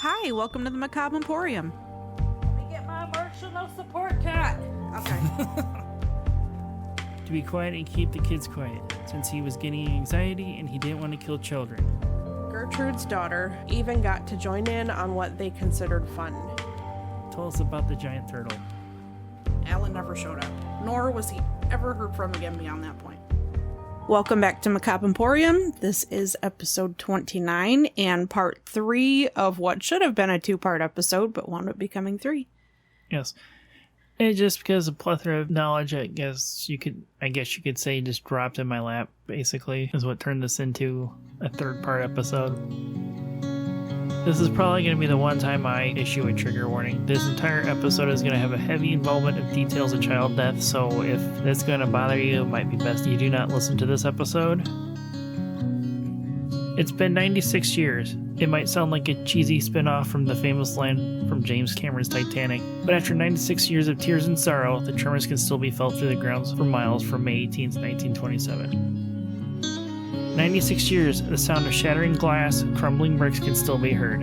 Hi, welcome to the Macabre Emporium. Let me get my emotional support cat. Okay. To be quiet and keep the kids quiet, since he was getting anxiety and he didn't want to kill children. Gertrude's daughter even got to join in on what they considered fun. Tell us about the giant turtle. Alan never showed up, nor was he ever heard from again beyond that point. Welcome back to Macabre Emporium. This is episode 29 and part 3 of what should have been a 2-part episode, but wound up becoming 3. Yes. And just because a plethora of knowledge, I guess you could say just dropped in my lap, basically, is what turned this into a 3rd-part episode. This is probably going to be the one time I issue a trigger warning. This entire episode is going to have a heavy involvement of details of child death, so if that's going to bother you, it might be best you do not listen to this episode. It's been 96 years. It might sound like a cheesy spin-off from the famous line from James Cameron's Titanic, but after 96 years of tears and sorrow, the tremors can still be felt through the grounds for miles from May 18th, 1927. 96 years, the sound of shattering glass, crumbling bricks can still be heard.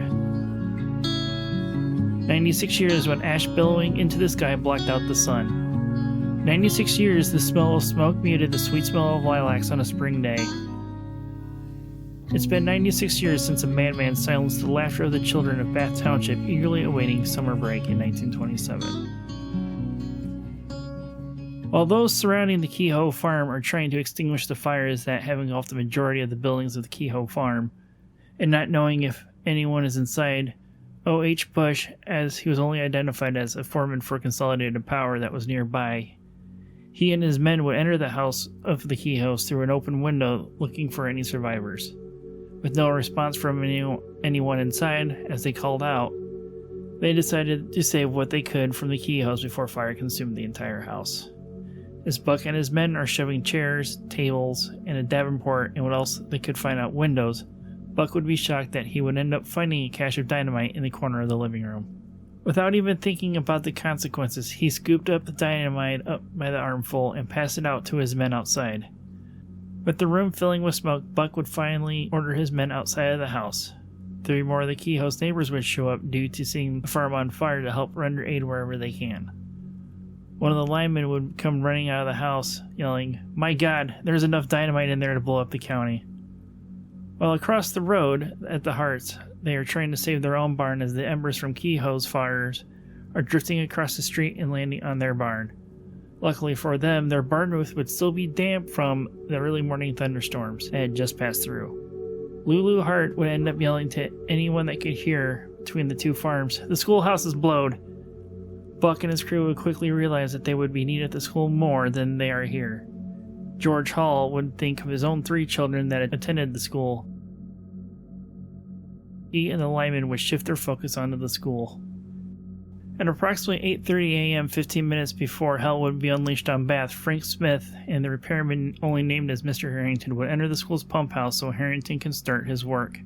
96 years when ash billowing into the sky blocked out the sun. 96 years, the smell of smoke muted the sweet smell of lilacs on a spring day. It's been 96 years since a madman silenced the laughter of the children of Bath Township eagerly awaiting summer break in 1927. While those surrounding the Kehoe farm are trying to extinguish the fires that have engulfed the majority of the buildings of the Kehoe farm, and not knowing if anyone is inside, O.H. Bush, as he was only identified as a foreman for Consolidated Power that was nearby, he and his men would enter the house of the Kehoes through an open window looking for any survivors. With no response from anyone inside as they called out, they decided to save what they could from the Kehoes before fire consumed the entire house. As Buck and his men are shoving chairs, tables, and a davenport and what else they could find out windows, Buck would be shocked that he would end up finding a cache of dynamite in the corner of the living room. Without even thinking about the consequences, he scooped up the dynamite up by the armful and passed it out to his men outside. With the room filling with smoke, Buck would finally order his men outside of the house. 3 more of the Kehoe's neighbors would show up due to seeing the farm on fire to help render aid wherever they can. One of the linemen would come running out of the house, yelling, "My God, there's enough dynamite in there to blow up the county." While across the road, at the Harts, they are trying to save their own barn as the embers from Kehoe's fires are drifting across the street and landing on their barn. Luckily for them, their barn roof would still be damp from the early morning thunderstorms that had just passed through. Lulu Hart would end up yelling to anyone that could hear between the 2 farms, "The schoolhouse is blowed." Buck and his crew would quickly realize that they would be needed at the school more than they are here. George Hall would think of his own 3 children that had attended the school. He and the linemen would shift their focus onto the school. At approximately 8:30 a.m., 15 minutes before hell would be unleashed on Bath, Frank Smith and the repairman only named as Mr. Harrington would enter the school's pump house so Harrington can start his work.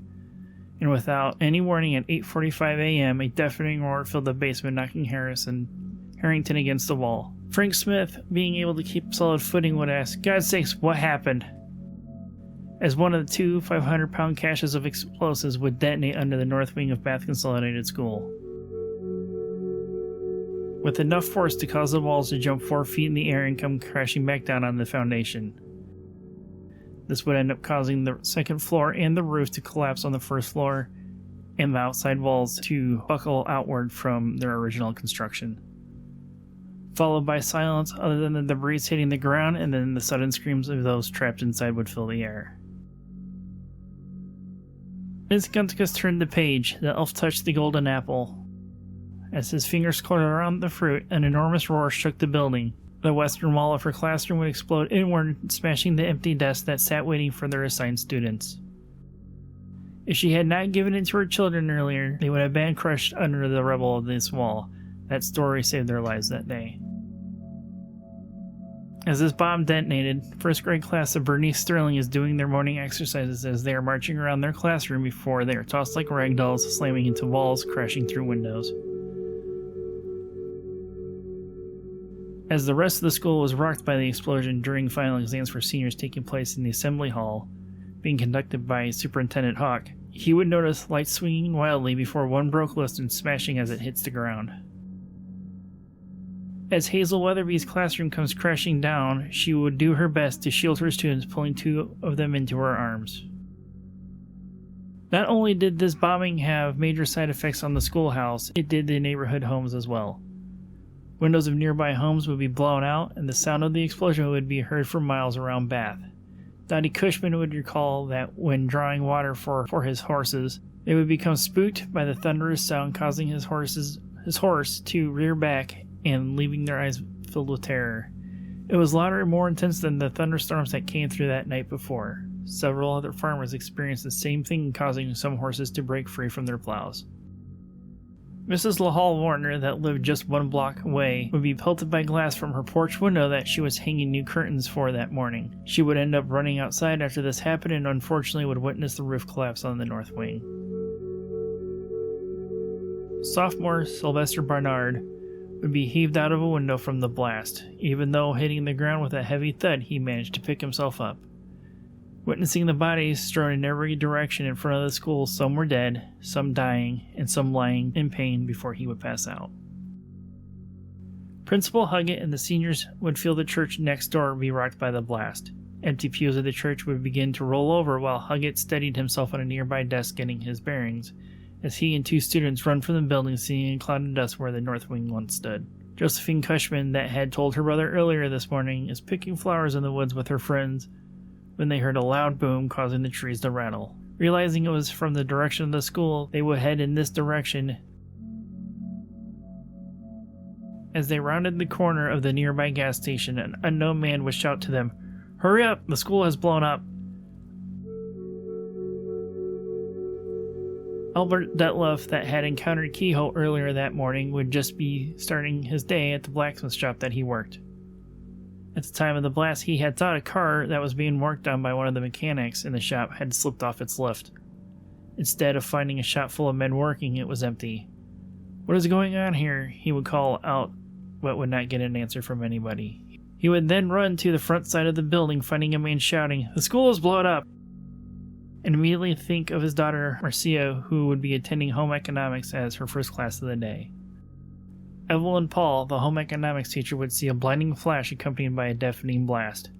And without any warning at 8:45 a.m., a deafening roar filled the basement, knocking Harrington against the wall. Frank Smith, being able to keep solid footing, would ask, "God's sakes, what happened?" As one of the 2 500-pound caches of explosives would detonate under the north wing of Bath Consolidated School, with enough force to cause the walls to jump 4 feet in the air and come crashing back down on the foundation. This would end up causing the 2nd floor and the roof to collapse on the 1st floor, and the outside walls to buckle outward from their original construction. Followed by silence other than the debris hitting the ground, and then the sudden screams of those trapped inside would fill the air. As Gunticus turned the page, the elf touched the golden apple. As his fingers curled around the fruit, an enormous roar shook the building. The western wall of her classroom would explode inward, smashing the empty desks that sat waiting for their assigned students. If she had not given it to her children earlier, they would have been crushed under the rubble of this wall. That story saved their lives that day. As this bomb detonated, 1st grade class of Bernice Sterling is doing their morning exercises as they are marching around their classroom before they are tossed like rag dolls, slamming into walls, crashing through windows. As the rest of the school was rocked by the explosion during final exams for seniors taking place in the assembly hall, being conducted by Superintendent Hawk, he would notice lights swinging wildly before one broke loose and smashing as it hits the ground. As Hazel Weatherby's classroom comes crashing down, she would do her best to shield her students, pulling 2 of them into her arms. Not only did this bombing have major side effects on the schoolhouse, it did the neighborhood homes as well. Windows of nearby homes would be blown out, and the sound of the explosion would be heard for miles around Bath. Dottie Cushman would recall that when drawing water for his horses, they would become spooked by the thunderous sound, causing his horse to rear back and leaving their eyes filled with terror. It was louder and more intense than the thunderstorms that came through that night before. Several other farmers experienced the same thing, causing some horses to break free from their plows. Mrs. LaHall Warner, that lived just 1 block away, would be pelted by glass from her porch window that she was hanging new curtains for that morning. She would end up running outside after this happened and unfortunately would witness the roof collapse on the north wing. Sophomore Sylvester Barnard would be heaved out of a window from the blast. Even though hitting the ground with a heavy thud, he managed to pick himself up. Witnessing the bodies strewn in every direction in front of the school, some were dead, some dying, and some lying in pain before he would pass out. Principal Huggett and the seniors would feel the church next door be rocked by the blast. Empty pews of the church would begin to roll over while Huggett steadied himself on a nearby desk getting his bearings, as he and 2 students run from the building, seeing a cloud of dust where the north wing once stood. Josephine Cushman, that had told her brother earlier this morning, is picking flowers in the woods with her friends when they heard a loud boom causing the trees to rattle. Realizing it was from the direction of the school, they would head in this direction. As they rounded the corner of the nearby gas station, an unknown man would shout to them, "Hurry up! The school has blown up!" Albert Detloff, that had encountered Kehoe earlier that morning, would just be starting his day at the blacksmith shop that he worked. At the time of the blast, he had thought a car that was being worked on by one of the mechanics in the shop had slipped off its lift. Instead of finding a shop full of men working, it was empty. "What is going on here?" he would call out, but would not get an answer from anybody. He would then run to the front side of the building, finding a man shouting, "The school is blown up!" and immediately think of his daughter, Marcia, who would be attending home economics as her first class of the day. Evelyn Paul, the home economics teacher, would see a blinding flash accompanied by a deafening blast.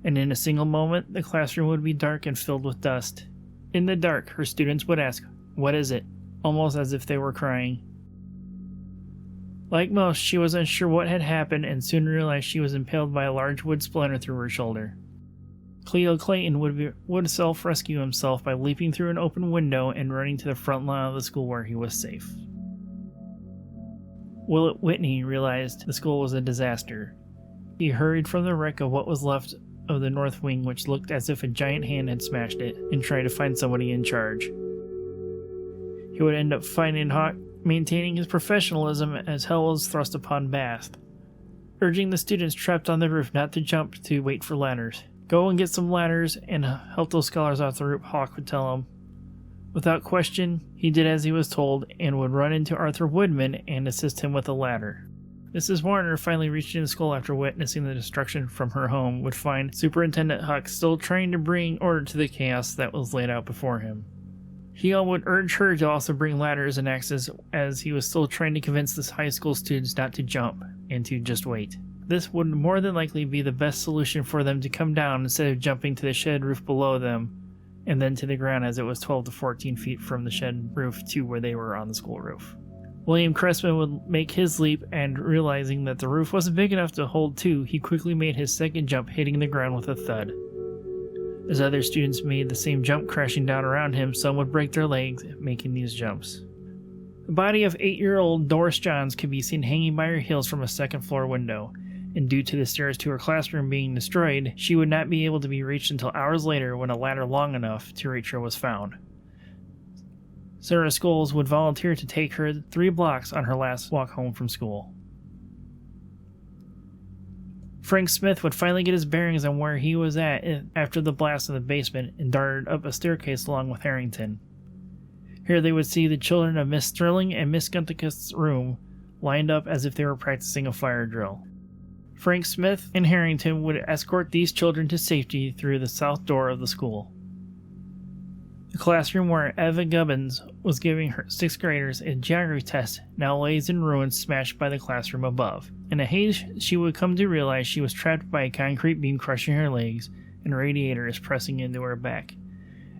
And in a single moment, the classroom would be dark and filled with dust. In the dark, her students would ask, "What is it?" almost as if they were crying. Like most, she was unsure what had happened and soon realized she was impaled by a large wood splinter through her shoulder. Cleo Clayton would self-rescue himself by leaping through an open window and running to the front lawn of the school where he was safe. Willett Whitney realized the school was a disaster. He hurried from the wreck of what was left of the north wing, which looked as if a giant hand had smashed it, and tried to find somebody in charge. He would end up finding Hawk maintaining his professionalism as hell was thrust upon Bath, urging the students trapped on the roof not to jump to wait for ladders. "Go and get some ladders and help those scholars off the roof," Hawk would tell him. Without question, he did as he was told and would run into Arthur Woodman and assist him with a ladder. Mrs. Warner, finally reaching the school after witnessing the destruction from her home, would find Superintendent Huck still trying to bring order to the chaos that was laid out before him. He would urge her to also bring ladders and axes, as he was still trying to convince the high school students not to jump and to just wait. This would more than likely be the best solution for them to come down instead of jumping to the shed roof below them and then to the ground, as it was 12 to 14 feet from the shed roof to where they were on the school roof. William Cressman would make his leap, and realizing that the roof wasn't big enough to hold 2, he quickly made his second jump, hitting the ground with a thud. As other students made the same jump crashing down around him, some would break their legs making these jumps. The body of 8-year-old Doris Johns could be seen hanging by her heels from a second-floor window, and due to the stairs to her classroom being destroyed, she would not be able to be reached until hours later when a ladder long enough to reach her was found. Sarah Scholes would volunteer to take her 3 blocks on her last walk home from school. Frank Smith would finally get his bearings on where he was at after the blast in the basement and darted up a staircase along with Harrington. Here they would see the children of Miss Sterling and Miss Gunticus's room lined up as if they were practicing a fire drill. Frank Smith and Harrington would escort these children to safety through the south door of the school. The classroom where Eva Gubbins was giving her 6th graders a geography test now lays in ruins, smashed by the classroom above. In a haze, she would come to realize she was trapped by a concrete beam crushing her legs, and radiators pressing into her back.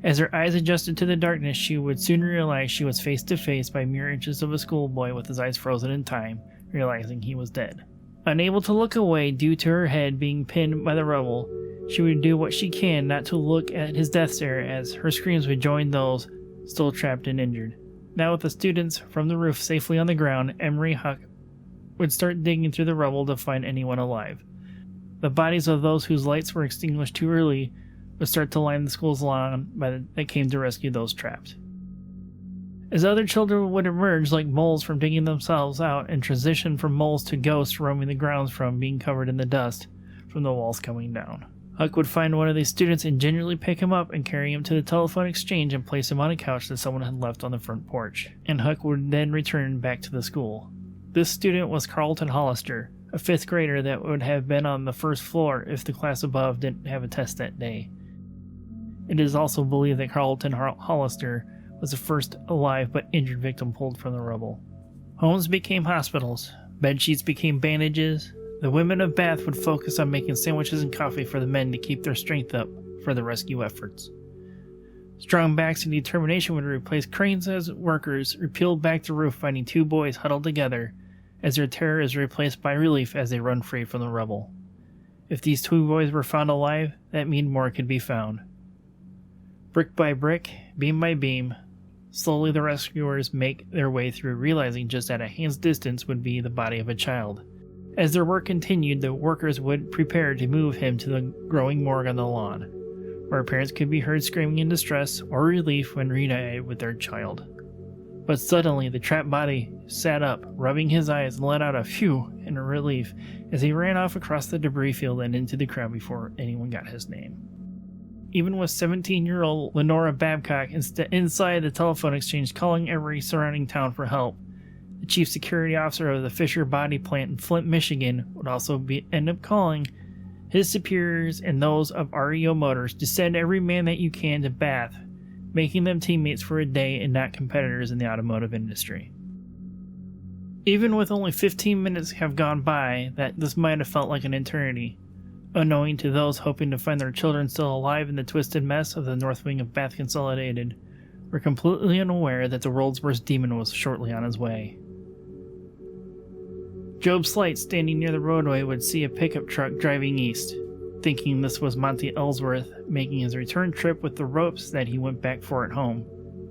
As her eyes adjusted to the darkness, she would soon realize she was face to face by mere inches of a schoolboy with his eyes frozen in time, realizing he was dead. Unable to look away due to her head being pinned by the rubble, she would do what she can not to look at his death stare as her screams would join those still trapped and injured. Now with the students from the roof safely on the ground, Emery Huck would start digging through the rubble to find anyone alive. The bodies of those whose lights were extinguished too early would start to line the school's lawn that came to rescue those trapped. As other children would emerge like moles from digging themselves out and transition from moles to ghosts roaming the grounds from being covered in the dust from the walls coming down. Huck would find one of these students and gingerly pick him up and carry him to the telephone exchange and place him on a couch that someone had left on the front porch, and Huck would then return back to the school. This student was Carlton Hollister, a 5th grader that would have been on the first floor if the class above didn't have a test that day. It is also believed that Carlton Hollister was the first alive but injured victim pulled from the rubble. Homes became hospitals, bedsheets became bandages. The women of Bath would focus on making sandwiches and coffee for the men to keep their strength up for the rescue efforts. Strong backs and determination would replace cranes as workers repealed back the roof, finding 2 boys huddled together as their terror is replaced by relief as they run free from the rubble. If these 2 boys were found alive, that meant more could be found. Brick by brick, beam by beam, slowly the rescuers make their way through, realizing just at a hand's distance would be the body of a child. As their work continued, the workers would prepare to move him to the growing morgue on the lawn, where parents could be heard screaming in distress or relief when reunited with their child. But suddenly, the trapped body sat up, rubbing his eyes, and let out a phew in relief as he ran off across the debris field and into the crowd before anyone got his name. Even with 17-year-old Lenora Babcock inside the telephone exchange calling every surrounding town for help, the chief security officer of the Fisher Body Plant in Flint, Michigan, would also end up calling his superiors and those of REO Motors to send every man that you can to Bath, making them teammates for a day and not competitors in the automotive industry. Even with only 15 minutes have gone by, that this might have felt like an eternity, unknowing to those hoping to find their children still alive in the twisted mess of the North Wing of Bath Consolidated, were completely unaware that the world's worst demon was shortly on his way. Job Slight, standing near the roadway, would see a pickup truck driving east, thinking this was Monty Ellsworth making his return trip with the ropes that he went back for at home.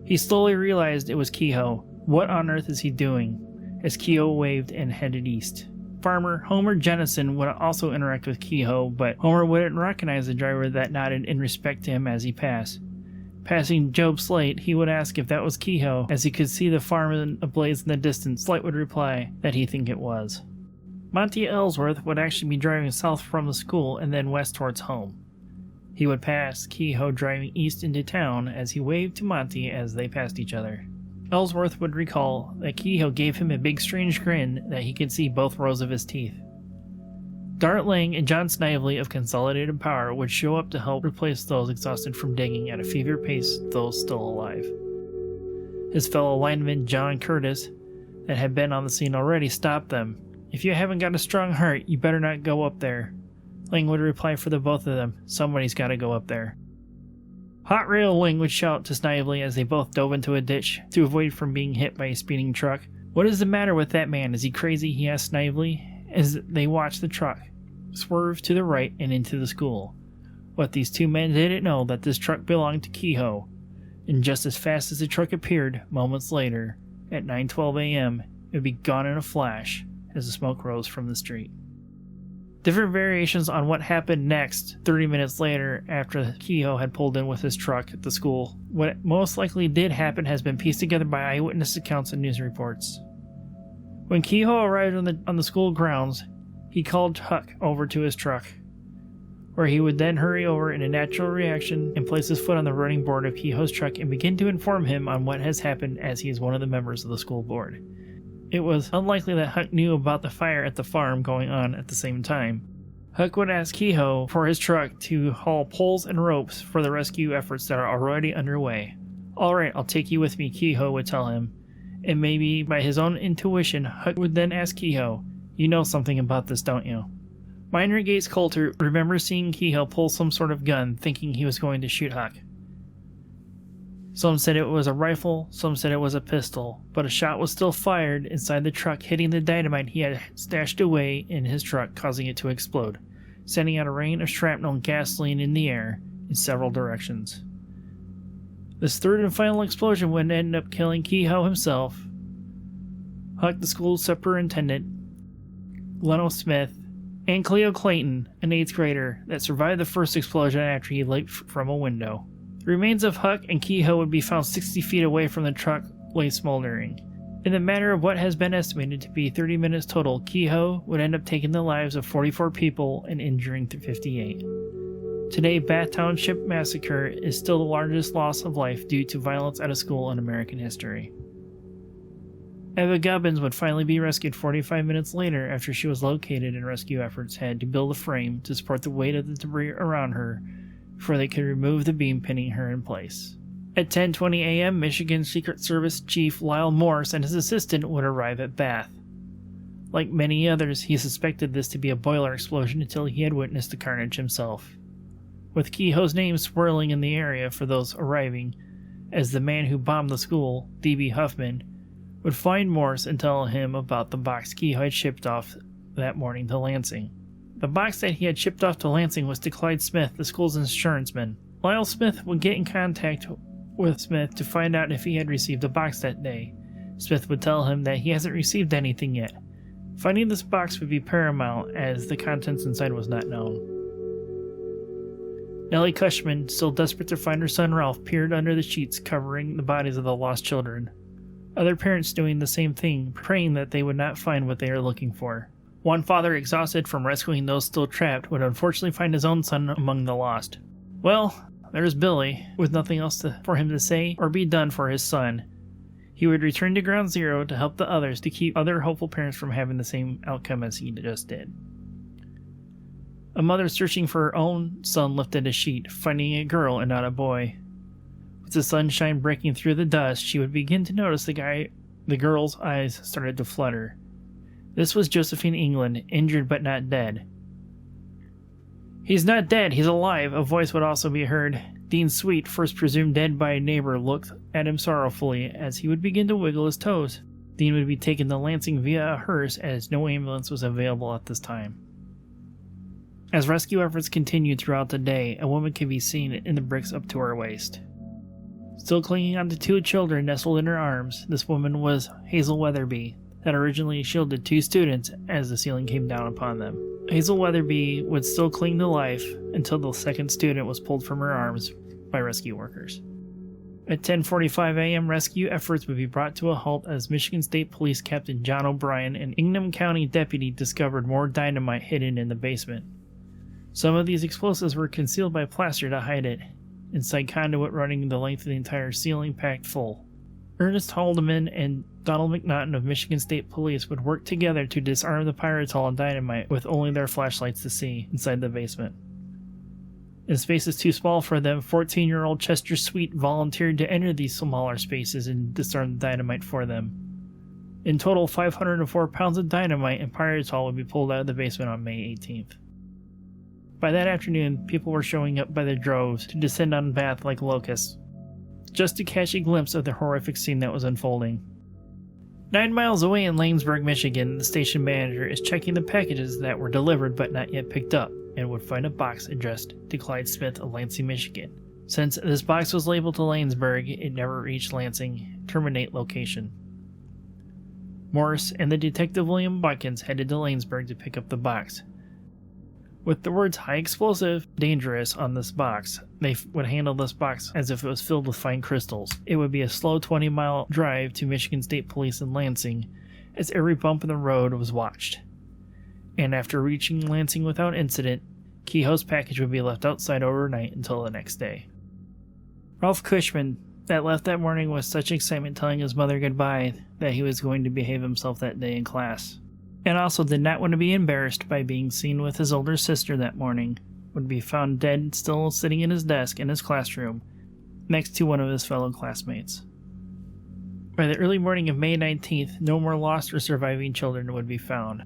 He slowly realized it was Kehoe. What on earth is he doing? As Kehoe waved and headed east. Farmer Homer Jennison would also interact with Kehoe, but Homer wouldn't recognize the driver that nodded in respect to him as he passed. Passing Job Slate, he would ask if that was Kehoe, as he could see the farm ablaze in the distance. Slate would reply that he think it was. Monty Ellsworth would actually be driving south from the school and then west towards home. He would pass Kehoe driving east into town as he waved to Monty as they passed each other. Ellsworth would recall that Kehoe gave him a big strange grin that he could see both rows of his teeth. Dart Lang and John Snively of Consolidated Power would show up to help replace those exhausted from digging at a fever pace, those still alive. His fellow lineman John Curtis, that had been on the scene already, stopped them. "If you haven't got a strong heart, you better not go up there." Lang would reply for the both of them, "Somebody's got to go up there." Hot Rail Lang would shout to Snively as they both dove into a ditch to avoid from being hit by a speeding truck. "What is the matter with that man? Is he crazy?" he asked Snively as they watched the truck swerve to the right and into the school. What these 2 men didn't know that this truck belonged to Kehoe, and just as fast as the truck appeared, moments later, at 9:12 a.m., it would be gone in a flash as the smoke rose from the street. Different variations on what happened next 30 minutes later after Kehoe had pulled in with his truck at the school. What most likely did happen has been pieced together by eyewitness accounts and news reports. When Kehoe arrived on the school grounds, he called Huck over to his truck, where he would then hurry over in a natural reaction and place his foot on the running board of Kehoe's truck and begin to inform him on what has happened, as he is one of the members of the school board. It was unlikely that Huck knew about the fire at the farm going on at the same time. Huck would ask Kehoe for his truck to haul poles and ropes for the rescue efforts that are already underway. "Alright, I'll take you with me," Kehoe would tell him. And maybe by his own intuition, Huck would then ask Kehoe, "You know something about this, don't you?" Minor Gates Coulter remembers seeing Kehoe pull some sort of gun, thinking he was going to shoot Huck. Some said it was a rifle, some said it was a pistol, but a shot was still fired inside the truck, hitting the dynamite he had stashed away in his truck, causing it to explode, sending out a rain of shrapnel and gasoline in the air in several directions. This third and final explosion would end up killing Kehoe himself, Huck the school superintendent, Leno Smith, and Cleo Clayton, an 8th grader that survived the first explosion after he leaped from a window. The remains of Huck and Kehoe would be found 60 feet away from the truck, lay smoldering. In the matter of what has been estimated to be 30 minutes total, Kehoe would end up taking the lives of 44 people and injuring 58. Today, Bath Township Massacre is still the largest loss of life due to violence at a school in American history. Eva Gubbins would finally be rescued 45 minutes later after she was located and rescue efforts had to build a frame to support the weight of the debris around her before they could remove the beam pinning her in place. At 10:20 a.m., Michigan Secret Service Chief Lyle Morse and his assistant would arrive at Bath. Like many others, he suspected this to be a boiler explosion until he had witnessed the carnage himself. With Kehoe's name swirling in the area for those arriving, as the man who bombed the school, D.B. Huffman, would find Morse and tell him about the box Kehoe had shipped off that morning to Lansing. The box that he had shipped off to Lansing was to Clyde Smith, the school's insuranceman. Lyle Smith would get in contact with Smith to find out if he had received a box that day. Smith would tell him that he hasn't received anything yet. Finding this box would be paramount, as the contents inside was not known. Nellie Cushman, still desperate to find her son Ralph, peered under the sheets covering the bodies of the lost children. Other parents doing the same thing, praying that they would not find what they are looking for. One father, exhausted from rescuing those still trapped, would unfortunately find his own son among the lost. Well, there's Billy, with nothing else for him to say or be done for his son. He would return to Ground Zero to help the others, to keep other hopeful parents from having the same outcome as he just did. A mother searching for her own son lifted a sheet, finding a girl and not a boy. With the sunshine breaking through the dust, she would begin to notice the girl's eyes started to flutter. This was Josephine England, injured but not dead. "He's not dead, he's alive," a voice would also be heard. Dean Sweet, first presumed dead by a neighbor, looked at him sorrowfully as he would begin to wiggle his toes. Dean would be taken to Lansing via a hearse, as no ambulance was available at this time. As rescue efforts continued throughout the day, a woman could be seen in the bricks up to her waist. Still clinging onto 2 children nestled in her arms, this woman was Hazel Weatherby, that originally shielded 2 students as the ceiling came down upon them. Hazel Weatherby would still cling to life until the second student was pulled from her arms by rescue workers. At 10:45 a.m., rescue efforts would be brought to a halt as Michigan State Police Captain John O'Brien and Ingham County deputy discovered more dynamite hidden in the basement. Some of these explosives were concealed by plaster to hide it, inside conduit running the length of the entire ceiling packed full. Ernest Haldeman and Donald McNaughton of Michigan State Police would work together to disarm the pyretol and dynamite with only their flashlights to see inside the basement. In spaces too small for them, 14-year-old Chester Sweet volunteered to enter these smaller spaces and disarm the dynamite for them. In total, 504 pounds of dynamite and pyretol would be pulled out of the basement on May 18th. By that afternoon, people were showing up by the droves to descend on Bath like locusts, just to catch a glimpse of the horrific scene that was unfolding. 9 miles away in Lanesburg, Michigan, the station manager is checking the packages that were delivered but not yet picked up, and would find a box addressed to Clyde Smith of Lansing, Michigan. Since this box was labeled to Lanesburg, it never reached Lansing terminate location. Morris and the detective William Watkins headed to Lanesburg to pick up the box. With the words "high explosive, dangerous" on this box, they would handle this box as if it was filled with fine crystals. It would be a slow 20-mile drive to Michigan State Police in Lansing, as every bump in the road was watched. And after reaching Lansing without incident, Kehoe's package would be left outside overnight until the next day. Ralph Cushman, that left that morning with such excitement telling his mother goodbye that he was going to behave himself that day in class, and also did not want to be embarrassed by being seen with his older sister that morning, would be found dead still sitting in his desk in his classroom, next to one of his fellow classmates. By the early morning of May 19th, no more lost or surviving children would be found.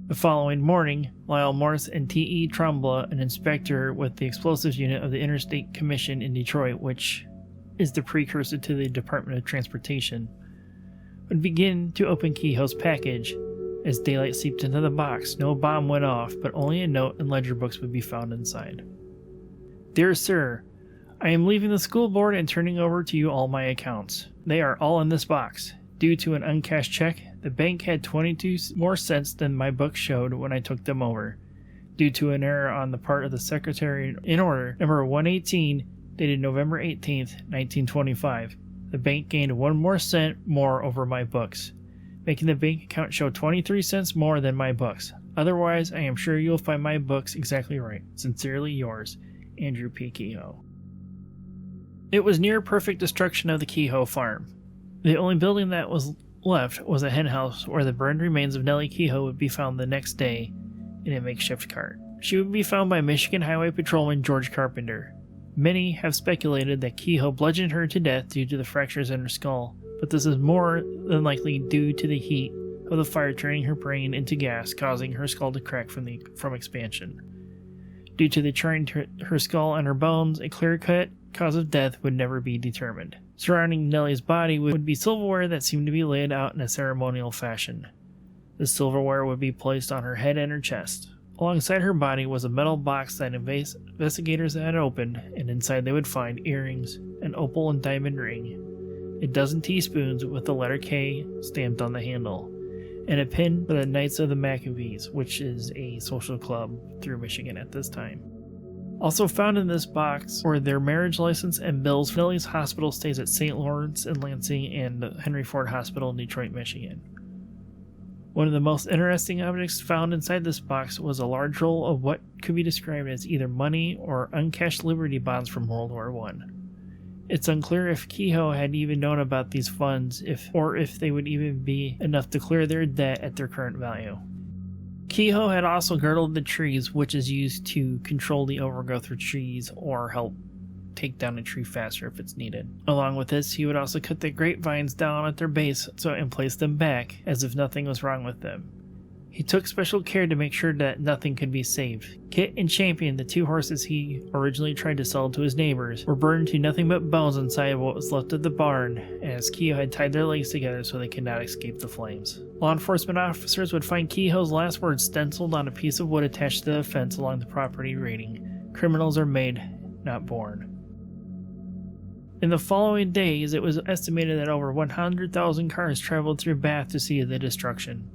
The following morning, Lyle Morse and T.E. Trombley, an inspector with the explosives unit of the Interstate Commission in Detroit, which is the precursor to the Department of Transportation, would begin to open Kehoe's package. As daylight seeped into the box, no bomb went off, but only a note and ledger books would be found inside. Dear Sir, I am leaving the school board and turning over to you all my accounts. They are all in this box. Due to an uncashed check, the bank had 22 more cents than my books showed when I took them over. Due to an error on the part of the secretary in order number 118, dated November 18th, 1925, the bank gained 1 more cent more over my books, making the bank account show 23 cents more than my books. Otherwise, I am sure you'll find my books exactly right. Sincerely yours, Andrew P. Kehoe. It was near perfect destruction of the Kehoe farm. The only building that was left was a henhouse where the burned remains of Nellie Kehoe would be found the next day in a makeshift cart. She would be found by Michigan Highway Patrolman George Carpenter. Many have speculated that Kehoe bludgeoned her to death due to the fractures in her skull, but this is more than likely due to the heat of the fire turning her brain into gas, causing her skull to crack from expansion. Due to the charring to her skull and her bones, a clear-cut cause of death would never be determined. Surrounding Nellie's body would be silverware that seemed to be laid out in a ceremonial fashion. The silverware would be placed on her head and her chest. Alongside her body was a metal box that investigators had opened, and inside they would find earrings, an opal and diamond ring, a dozen teaspoons with the letter K stamped on the handle, and a pin for the Knights of the Maccabees, which is a social club through Michigan at this time. Also found in this box were their marriage license and bills for Nellie's hospital stays at St. Lawrence in Lansing and Henry Ford Hospital in Detroit, Michigan. One of the most interesting objects found inside this box was a large roll of what could be described as either money or uncashed Liberty bonds from World War I. It's unclear if Kehoe had even known about these funds or if they would even be enough to clear their debt at their current value. Kehoe had also girdled the trees, which is used to control the overgrowth of trees or help take down a tree faster if it's needed. Along with this, he would also cut the grapevines down at their base and place them back as if nothing was wrong with them. He took special care to make sure that nothing could be saved. Kit and Champion, the 2 horses he originally tried to sell to his neighbors, were burned to nothing but bones inside what was left of the barn, as Kehoe had tied their legs together so they could not escape the flames. Law enforcement officers would find Kehoe's last words stenciled on a piece of wood attached to the fence along the property reading, "Criminals are made, not born." In the following days, it was estimated that over 100,000 cars traveled through Bath to see the destruction.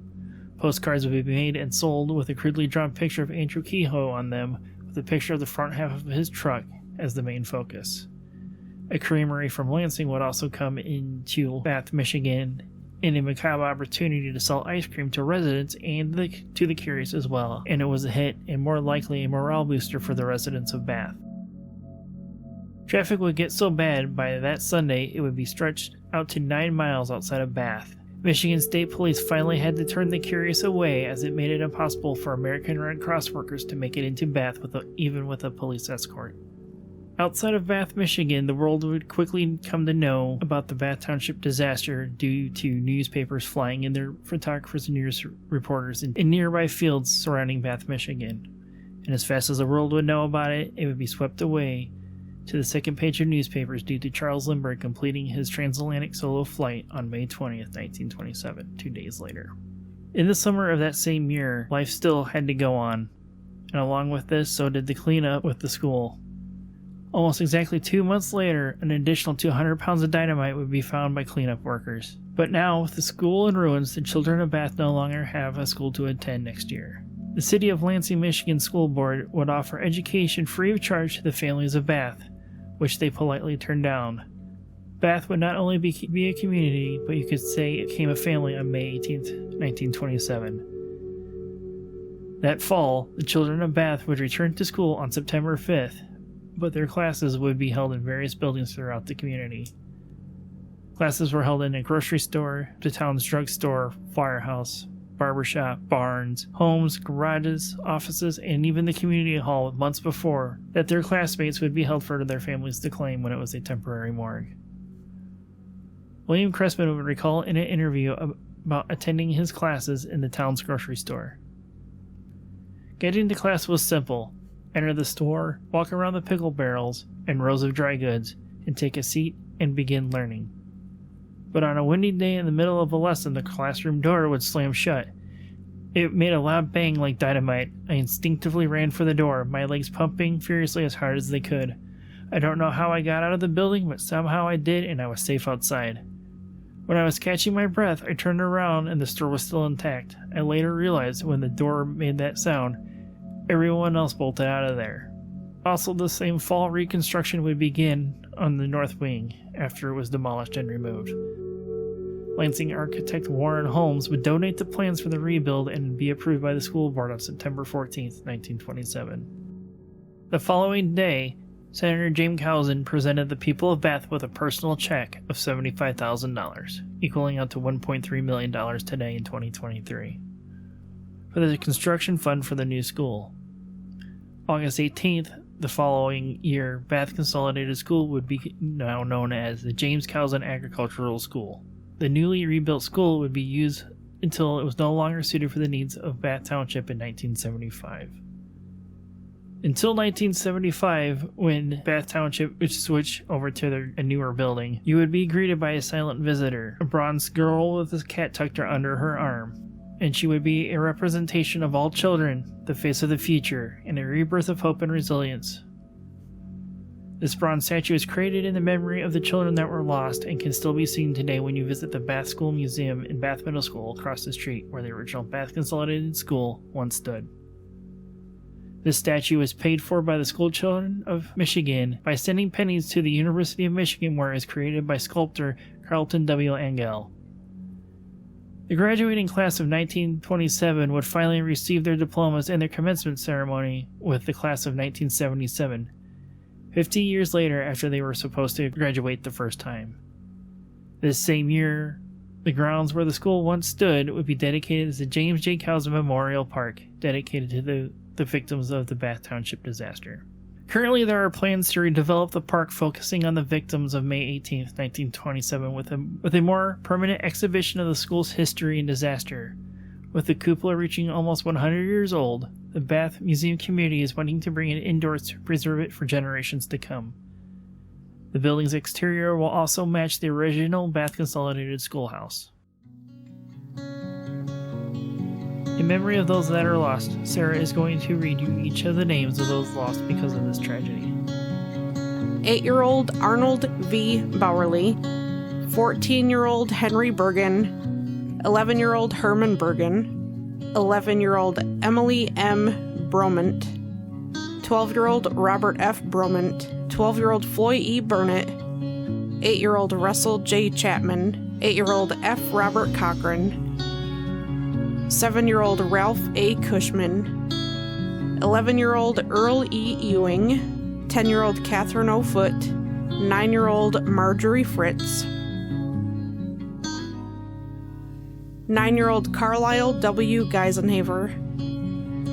Postcards would be made and sold with a crudely drawn picture of Andrew Kehoe on them, with a picture of the front half of his truck as the main focus. A creamery from Lansing would also come into Bath, Michigan, in a macabre opportunity to sell ice cream to residents and to the curious as well, and it was a hit and more likely a morale booster for the residents of Bath. Traffic would get so bad by that Sunday it would be stretched out to 9 miles outside of Bath. Michigan State Police finally had to turn the curious away as it made it impossible for American Red Cross workers to make it into Bath even with a police escort. Outside of Bath, Michigan, the world would quickly come to know about the Bath Township disaster due to newspapers flying in their photographers and news reporters in nearby fields surrounding Bath, Michigan. And as fast as the world would know about it, it would be swept away to the second page of newspapers due to Charles Lindbergh completing his transatlantic solo flight on May 20th, 1927, 2 days later. In the summer of that same year, life still had to go on, and along with this, so did the cleanup with the school. Almost exactly 2 months later, an additional 200 pounds of dynamite would be found by cleanup workers. But now, with the school in ruins, the children of Bath no longer have a school to attend next year. The City of Lansing, Michigan School Board would offer education free of charge to the families of Bath, which they politely turned down. Bath would not only be a community, but you could say it became a family on May 18th, 1927. That fall, the children of Bath would return to school on September 5th, but their classes would be held in various buildings throughout the community. Classes were held in a grocery store, the town's drugstore, firehouse, barbershop, barns, homes, garages, offices, and even the community hall months before that their classmates would be held for their families to claim when it was a temporary morgue. William Cressman would recall in an interview about attending his classes in the town's grocery store. Getting to class was simple. Enter the store, walk around the pickle barrels and rows of dry goods, and take a seat and begin learning. But on a windy day in the middle of a lesson, the classroom door would slam shut. It made a loud bang like dynamite. I instinctively ran for the door, my legs pumping furiously as hard as they could. I don't know how I got out of the building, but somehow I did, and I was safe outside. When I was catching my breath, I turned around and the store was still intact. I later realized when the door made that sound, everyone else bolted out of there. Also, the same fall reconstruction would begin on the north wing after it was demolished and removed. Lansing architect Warren Holmes would donate the plans for the rebuild and be approved by the school board on September 14, 1927. The following day, Senator James Housen presented the people of Bath with a personal check of $75,000, equaling out to $1.3 million today in 2023, for the construction fund for the new school. August 18th, the following year, Bath Consolidated School would be now known as the James Housen Agricultural School. The newly rebuilt school would be used until it was no longer suited for the needs of Bath Township in 1975. Until 1975, when Bath Township would switch over to a newer building, you would be greeted by a silent visitor, a bronze girl with a cat tucked under her arm, and she would be a representation of all children, the face of the future, and a rebirth of hope and resilience. This bronze statue is created in the memory of the children that were lost and can still be seen today when you visit the Bath School Museum in Bath Middle School across the street where the original Bath Consolidated School once stood. This statue was paid for by the school children of Michigan by sending pennies to the University of Michigan, where it was created by sculptor Carlton W. Angell. The graduating class of 1927 would finally receive their diplomas and their commencement ceremony with the class of 1977, 50 years later after they were supposed to graduate the first time. This same year, the grounds where the school once stood would be dedicated as the James J. Housen Memorial Park, dedicated to the victims of the Bath Township disaster. Currently, there are plans to redevelop the park focusing on the victims of May 18, 1927 with a more permanent exhibition of the school's history and disaster. With the cupola reaching almost 100 years old, the Bath Museum community is wanting to bring it indoors to preserve it for generations to come. The building's exterior will also match the original Bath Consolidated Schoolhouse. In memory of those that are lost, Sarah is going to read you each of the names of those lost because of this tragedy. 8-year-old Arnold V. Bowerly, 14-year-old Henry Bergen, 11-year-old Herman Bergen, 11-year-old Emily M. Bromant, 12-year-old Robert F. Bromant, 12-year-old Floyd E. Burnett, 8-year-old Russell J. Chapman, 8-year-old F. Robert Cochran, 7-year-old Ralph A. Cushman, 11-year-old Earl E. Ewing, 10-year-old Catherine O. Foote, 9-year-old Marjorie Fritz, 9-year-old Carlisle W. Geisenhaver,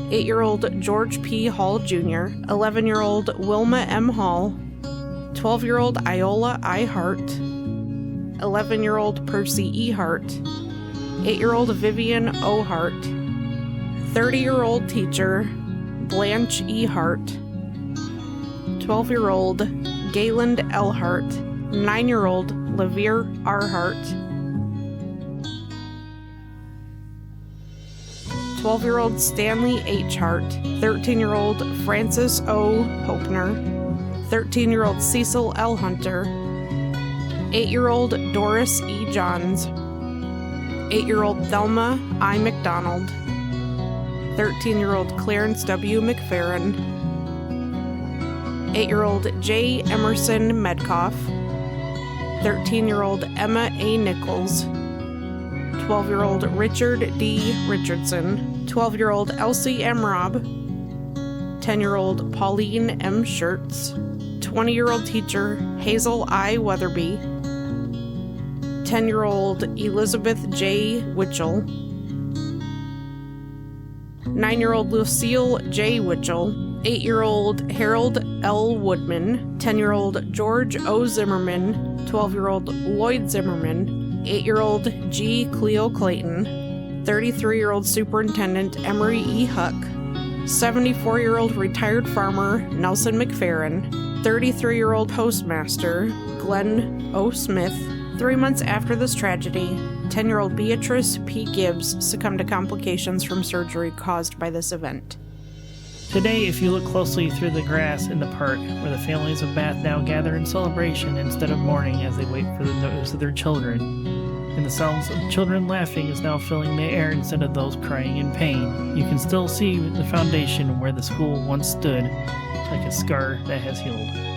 8-year-old George P. Hall Jr., 11-year-old Wilma M. Hall, 12-year-old Iola I. Hart, 11-year-old Percy E. Hart, 8-year-old Vivian O. Hart, 30-year-old teacher Blanche E. Hart, 12-year-old Gayland L. Hart, 9-year-old Levere R. Hart, 12-year-old Stanley H. Hart, 13-year-old Francis O. Hopner, 13-year-old Cecil L. Hunter, 8-year-old Doris E. Johns, 8-year-old Thelma I. McDonald, 13-year-old Clarence W. McFerrin, 8-year-old J. Emerson Medcoff, 13-year-old Emma A. Nichols, 12-year-old Richard D. Richardson, 12-year-old Elsie M. Robb, 10-year-old Pauline M. Schertz, 20-year-old teacher Hazel I. Weatherby, 10-year-old Elizabeth J. Witchell, 9-year-old Lucille J. Witchell, 8-year-old Harold L. Woodman, 10-year-old George O. Zimmerman, 12-year-old Lloyd Zimmerman, 8-year-old G. Cleo Clayton, 33-year-old Superintendent Emery E. Huck, 74-year-old retired farmer Nelson McFerrin, 33-year-old postmaster Glenn O. Smith. 3 months after this tragedy, 10-year-old Beatrice P. Gibbs succumbed to complications from surgery caused by this event. Today, if you look closely through the grass in the park, where the families of Bath now gather in celebration instead of mourning as they wait for the news of their children, and the sounds of children laughing is now filling the air instead of those crying in pain, you can still see the foundation where the school once stood, like a scar that has healed.